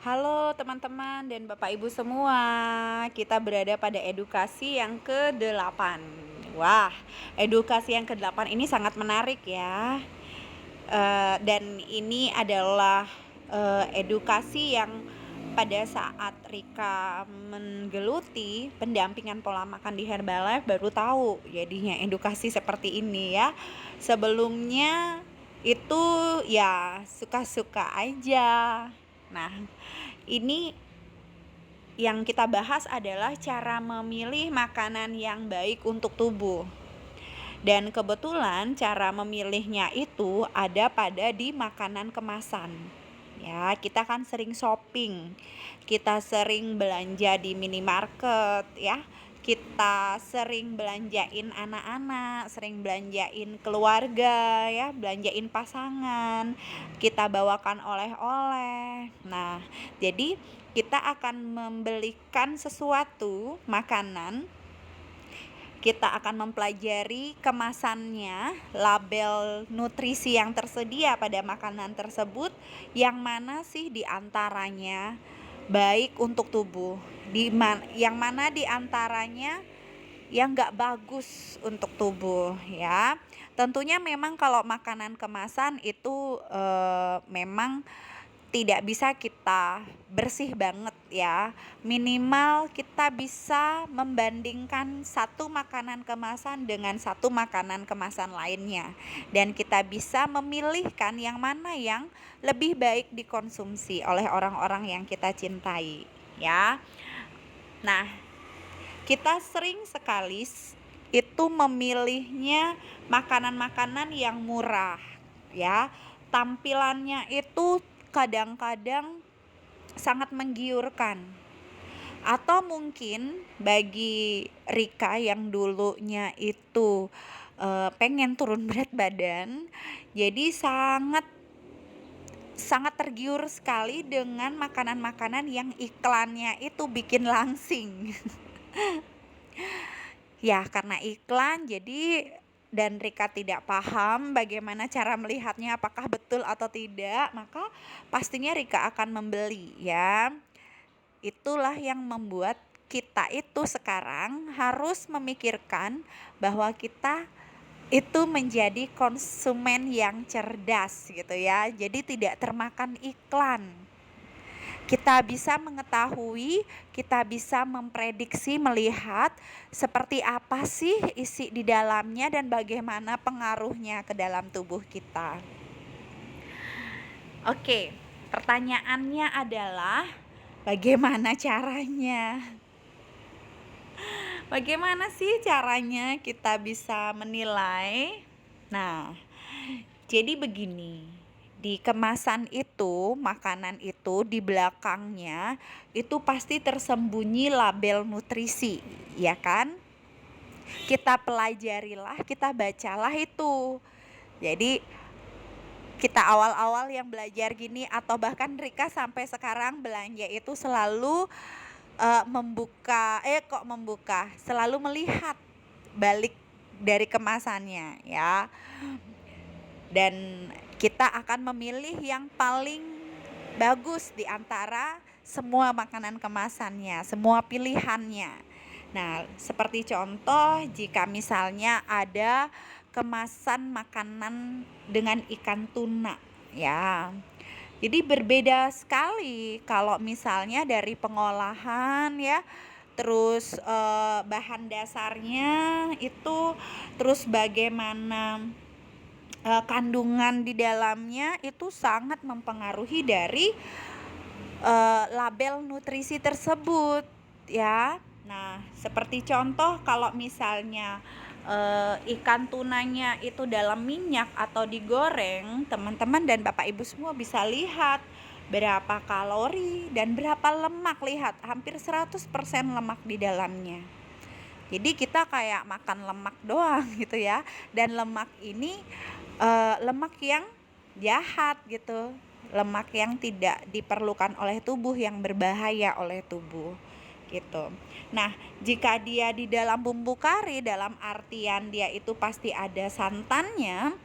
Halo teman-teman dan Bapak Ibu semua, kita berada pada edukasi yang ke-8. Wah, edukasi yang ke-8 ini sangat menarik ya. Dan ini adalah edukasi yang pada saat Rika menggeluti pendampingan pola makan di Herbalife baru tahu jadinya edukasi seperti ini ya. Sebelumnya itu ya suka-suka aja. Nah, ini yang kita bahas adalah cara memilih makanan yang baik untuk tubuh. Dan kebetulan cara memilihnya itu ada pada di makanan kemasan. Ya, kita kan sering shopping. Kita sering belanja di minimarket ya. Kita sering belanjain anak-anak, sering belanjain keluarga ya, belanjain pasangan, kita bawakan oleh-oleh. Nah, jadi kita akan membelikan sesuatu makanan, kita akan mempelajari kemasannya, label nutrisi yang tersedia pada makanan tersebut, yang mana sih diantaranya baik untuk tubuh, yang mana diantaranya yang nggak bagus untuk tubuh ya. Tentunya memang kalau makanan kemasan itu memang tidak bisa kita bersih banget ya. Minimal kita bisa membandingkan satu makanan kemasan dengan satu makanan kemasan lainnya, dan kita bisa memilihkan yang mana yang lebih baik dikonsumsi oleh orang-orang yang kita cintai ya. Nah, kita sering sekali itu memilihnya makanan-makanan yang murah ya. Tampilannya itu kadang-kadang sangat menggiurkan. Atau mungkin bagi Rika yang dulunya itu pengen turun berat badan, jadi sangat tergiur sekali dengan makanan-makanan yang iklannya itu bikin langsing. Ya, karena iklan jadi, dan Rika tidak paham bagaimana cara melihatnya apakah betul atau tidak, maka pastinya Rika akan membeli ya. Itulah yang membuat kita itu sekarang harus memikirkan bahwa kita itu menjadi konsumen yang cerdas gitu ya. Jadi tidak termakan iklan. Kita bisa mengetahui, kita bisa memprediksi, melihat seperti apa sih isi di dalamnya dan bagaimana pengaruhnya ke dalam tubuh kita. Oke, pertanyaannya adalah bagaimana caranya? Bagaimana sih caranya kita bisa menilai? Nah, jadi begini, di kemasan itu, makanan itu di belakangnya itu pasti tersembunyi label nutrisi, ya kan? Kita pelajarilah, kita bacalah itu. Jadi kita awal-awal yang belajar gini, atau bahkan Rika sampai sekarang belanja itu selalu selalu melihat balik dari kemasannya ya. Dan kita akan memilih yang paling bagus di antara semua makanan kemasannya, semua pilihannya. Nah, seperti contoh jika misalnya ada kemasan makanan dengan ikan tuna ya. Jadi berbeda sekali kalau misalnya dari pengolahan ya, terus bahan dasarnya itu, terus bagaimana kandungan di dalamnya itu sangat mempengaruhi dari label nutrisi tersebut ya. Nah, seperti contoh kalau misalnya ikan tunanya itu dalam minyak atau digoreng, teman-teman dan Bapak Ibu semua bisa lihat berapa kalori dan berapa lemak. Lihat, hampir 100% lemak di dalamnya. Jadi kita kayak makan lemak doang gitu ya. Dan lemak ini lemak yang jahat gitu, lemak yang tidak diperlukan oleh tubuh, yang berbahaya oleh tubuh gitu. Nah, jika dia di dalam bumbu kari, dalam artian dia itu pasti ada santannya,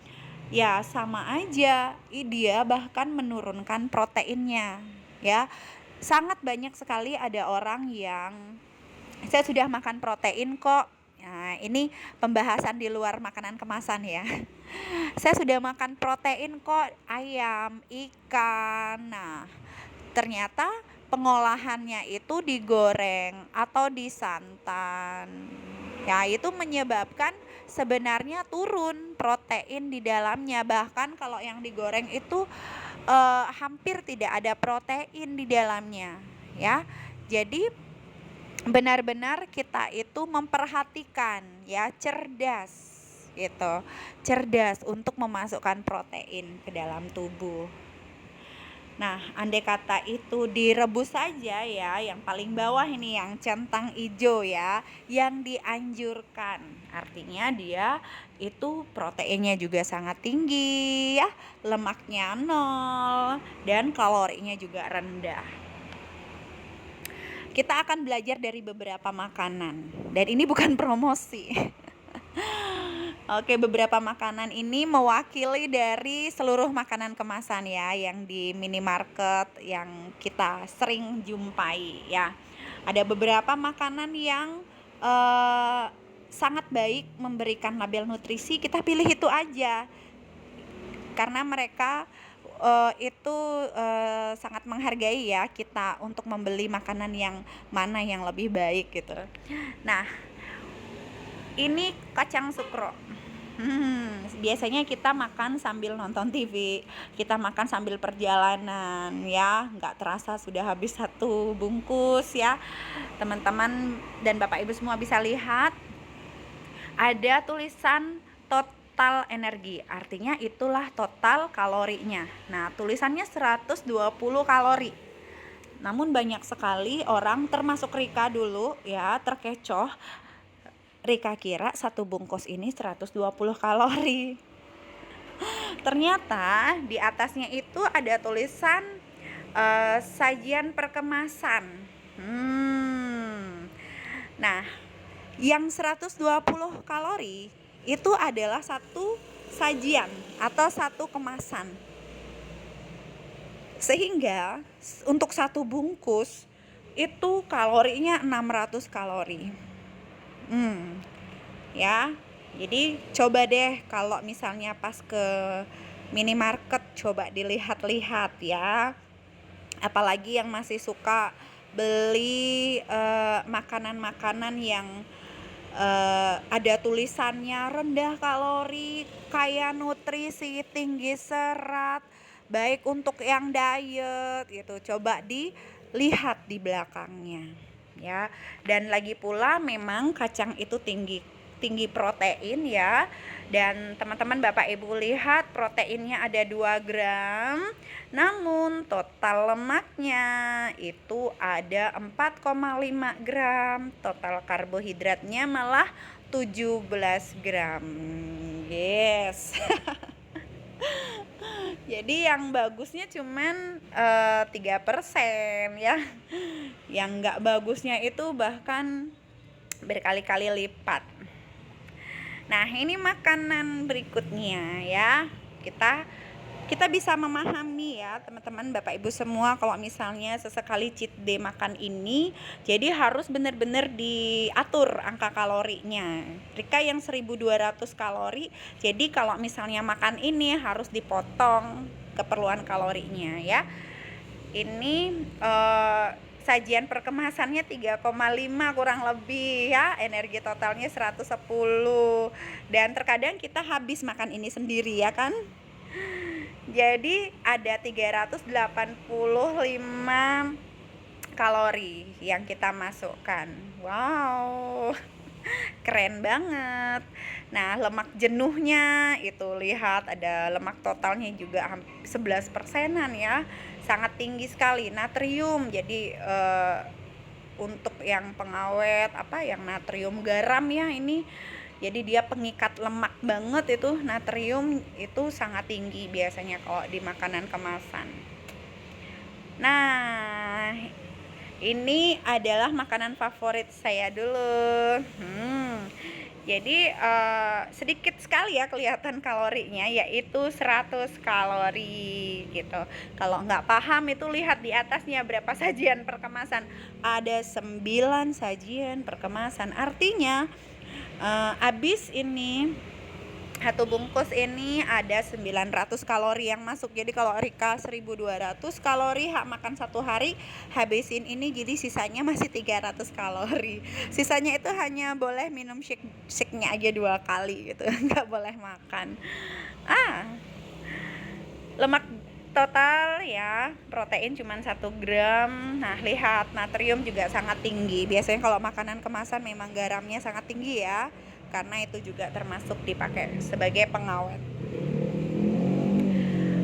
ya sama aja dia bahkan menurunkan proteinnya ya. sangat banyak sekali ada orang yang saya sudah makan protein kok. Nah, ini pembahasan di luar makanan kemasan ya. Saya sudah makan protein kok, ayam, ikan. Nah, ternyata pengolahannya itu digoreng atau disantan. Ya, itu menyebabkan sebenarnya turun protein di dalamnya. Bahkan kalau yang digoreng itu hampir tidak ada protein di dalamnya, ya. Jadi benar-benar kita itu memperhatikan ya, cerdas gitu, cerdas untuk memasukkan protein ke dalam tubuh. Nah, andai kata itu direbus saja ya, yang paling bawah ini yang centang hijau ya, yang dianjurkan. Artinya dia itu proteinnya juga sangat tinggi ya, lemaknya nol, dan kalorinya juga rendah. Kita akan belajar dari beberapa makanan, dan ini bukan promosi. Oke, beberapa makanan ini mewakili dari seluruh makanan kemasan ya, yang di minimarket yang kita sering jumpai ya. Ada beberapa makanan yang sangat baik memberikan label nutrisi, kita pilih itu aja karena mereka itu sangat menghargai ya kita untuk membeli makanan yang mana yang lebih baik gitu. Nah, ini kacang sukro. Biasanya kita makan sambil nonton TV, kita makan sambil perjalanan ya, nggak terasa sudah habis satu bungkus ya. Teman-teman dan Bapak Ibu semua bisa lihat ada tulisan total energi, artinya itulah total kalorinya. Nah, tulisannya 120 kalori. Namun banyak sekali orang, termasuk Rika dulu ya, terkecoh. Rika kira satu bungkus ini 120 kalori. Ternyata di atasnya itu ada tulisan sajian perkemasan. Nah, yang 120 kalori itu adalah satu sajian atau satu kemasan. Sehingga untuk satu bungkus itu kalorinya 600 kalori. Ya. Jadi coba deh kalau misalnya pas ke minimarket, coba dilihat-lihat ya. Apalagi yang masih suka beli makanan-makanan yang ada tulisannya rendah kalori, kaya nutrisi, tinggi serat, baik untuk yang diet gitu. Coba dilihat di belakangnya ya. Dan lagi pula memang kacang itu tinggi protein ya. Dan teman-teman Bapak Ibu lihat proteinnya ada 2 gram, namun total lemaknya itu ada 4,5 gram, total karbohidratnya malah 17 gram. Yes. Jadi yang bagusnya cuman 3% ya. Yang nggak bagusnya itu bahkan berkali-kali lipat. Nah, ini makanan berikutnya ya. Kita bisa memahami ya, teman-teman Bapak Ibu semua, kalau misalnya sesekali cheat day makan ini, jadi harus benar-benar diatur angka kalorinya. Rika yang 1200 kalori, jadi kalau misalnya makan ini harus dipotong keperluan kalorinya ya. Ini sajian perkemasannya 3,5 kurang lebih ya, energi totalnya 110. Dan terkadang kita habis makan ini sendiri ya kan. Jadi ada 385 kalori yang kita masukkan. Wow. Keren banget. Nah, lemak jenuhnya itu lihat ada lemak totalnya juga 11%-an ya. Sangat tinggi sekali. Natrium, jadi untuk yang pengawet yang natrium garam ya ini. Jadi dia pengikat lemak banget itu, natrium itu sangat tinggi biasanya kalau di makanan kemasan. Nah, ini adalah makanan favorit saya dulu. Jadi sedikit sekali ya kelihatan kalorinya, yaitu 100 kalori gitu. Kalau nggak paham itu lihat di atasnya berapa sajian per kemasan. Ada 9 sajian per kemasan. Artinya habis ini satu bungkus ini ada 900 kalori yang masuk. Jadi kalau Rika 1200 kalori hak makan satu hari, habisin ini jadi sisanya masih 300 kalori. Sisanya itu hanya boleh minum shake-nya aja 2 kali gitu. Nggak boleh makan. Lemak total ya, protein cuma 1 gram. Nah, lihat natrium juga sangat tinggi. Biasanya kalau makanan kemasan memang garamnya sangat tinggi ya, karena itu juga termasuk dipakai sebagai pengawet.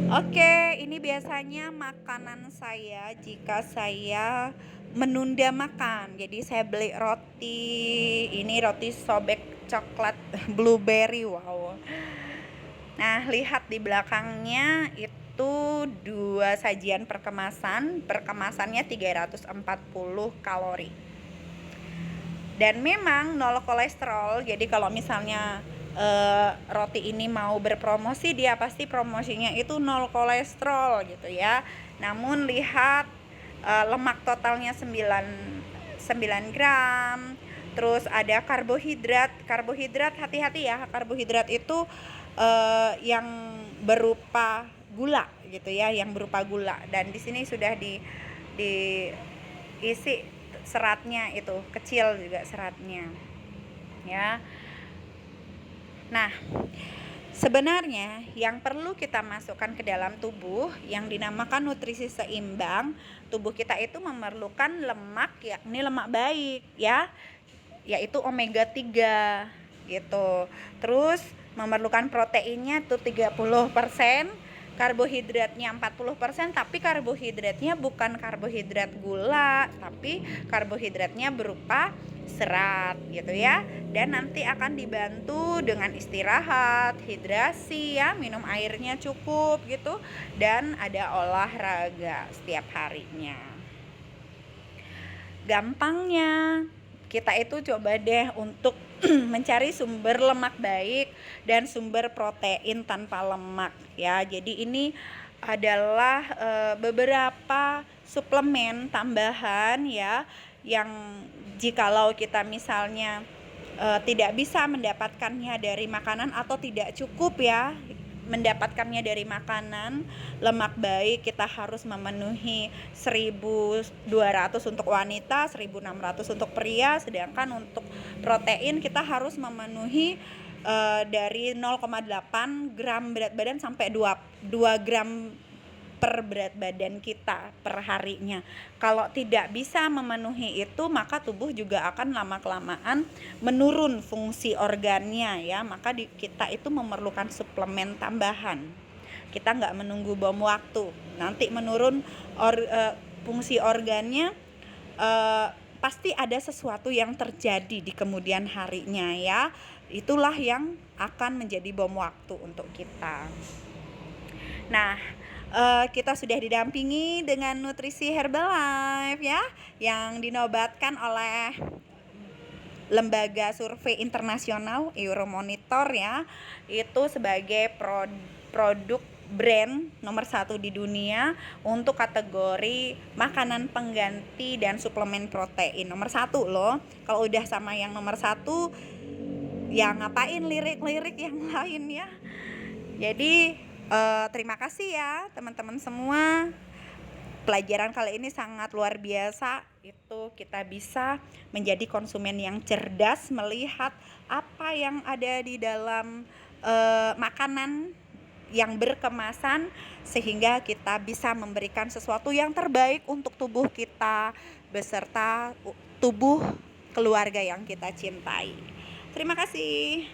Oke, ini biasanya makanan saya jika saya menunda makan. Jadi saya beli roti, ini roti sobek coklat blueberry, wow. Nah, lihat di belakangnya itu 2 sajian per kemasannya 340 kalori. Dan memang 0 kolesterol, jadi kalau misalnya roti ini mau berpromosi, dia pasti promosinya itu 0 kolesterol gitu ya. Namun lihat lemak totalnya 9 gram. Terus ada karbohidrat hati-hati ya, karbohidrat itu yang berupa gula gitu ya, yang berupa gula. Dan di sini sudah diisi seratnya, itu kecil juga seratnya ya. Nah, sebenarnya yang perlu kita masukkan ke dalam tubuh yang dinamakan nutrisi seimbang, tubuh kita itu memerlukan lemak, yakni lemak baik ya, yaitu omega 3 gitu. Terus memerlukan proteinnya tuh 30%, karbohidratnya 40%, tapi karbohidratnya bukan karbohidrat gula, tapi karbohidratnya berupa serat gitu ya. Dan nanti akan dibantu dengan istirahat, hidrasi ya, minum airnya cukup gitu, dan ada olahraga setiap harinya. Gampangnya kita itu coba deh untuk mencari sumber lemak baik dan sumber protein tanpa lemak ya. Jadi ini adalah beberapa suplemen tambahan ya, yang jikalau kita misalnya tidak bisa mendapatkannya dari makanan atau tidak cukup ya mendapatkannya dari makanan lemak baik, kita harus memenuhi 1200 untuk wanita, 1600 untuk pria. Sedangkan untuk protein kita harus memenuhi dari 0,8 gram berat badan sampai 2 gram per berat badan kita per harinya. Kalau tidak bisa memenuhi itu, maka tubuh juga akan lama-kelamaan menurun fungsi organnya ya. Maka kita itu memerlukan suplemen tambahan. Kita nggak menunggu bom waktu, nanti menurun fungsi organnya, pasti ada sesuatu yang terjadi di kemudian harinya ya. Itulah yang akan menjadi bom waktu untuk kita. Nah, kita sudah didampingi dengan nutrisi Herbalife ya, yang dinobatkan oleh lembaga survei internasional Euromonitor ya, itu sebagai produk brand nomor 1 di dunia untuk kategori makanan pengganti dan suplemen protein. Nomor 1 loh. Kalau udah sama yang nomor 1, ya ngapain lirik-lirik yang lain ya. Jadi terima kasih ya teman-teman semua. Pelajaran kali ini sangat luar biasa. Itu kita bisa menjadi konsumen yang cerdas, melihat apa yang ada di dalam makanan yang berkemasan, sehingga kita bisa memberikan sesuatu yang terbaik untuk tubuh kita beserta tubuh keluarga yang kita cintai. Terima kasih.